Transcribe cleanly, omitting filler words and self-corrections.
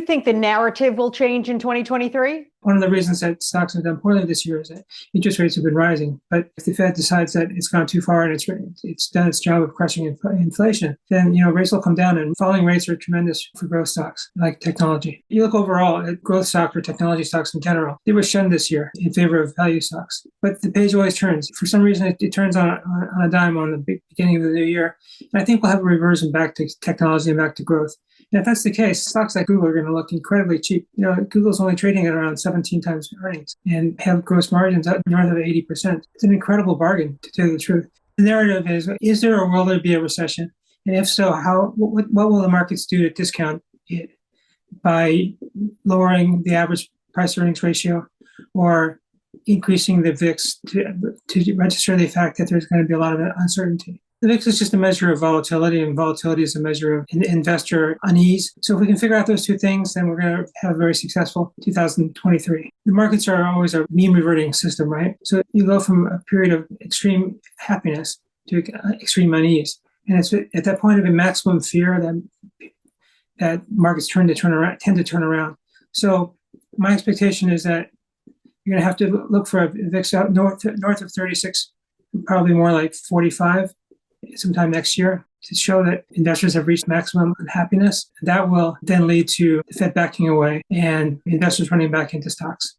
think the narrative will change in 2023? One of the reasons that stocks have done poorly this year is that interest rates have been rising. But if the Fed decides that it's gone too far and it's done its job of crushing inflation, then rates will come down, and falling rates are tremendous for growth stocks like technology. You look overall at growth stocks or technology stocks in general, they were shunned this year in favor of value stocks. But the page always turns. For some reason, it turns on a dime on the beginning of the new year. And I think we'll have a reversion back to technology and back to growth. And if that's the case, stocks like Google are going to look incredibly cheap. Google's only trading at around 17 times earnings and have gross margins up north of 80%. It's an incredible bargain, to tell you the truth. The narrative is there a will there be a recession? And if so, what will the markets do to discount it? By lowering the average price earnings ratio or increasing the VIX to register the fact that there's going to be a lot of uncertainty. The VIX is just a measure of volatility, and volatility is a measure of investor unease. So if we can figure out those two things, then we're going to have a very successful 2023. The markets are always a mean reverting system, right? So you go from a period of extreme happiness to extreme unease. And it's at that point of a maximum fear that markets tend to turn around. So my expectation is that you're going to have to look for a VIX out north of 36, probably more like 45 sometime next year, to show that investors have reached maximum unhappiness. That will then lead to the Fed backing away and investors running back into stocks.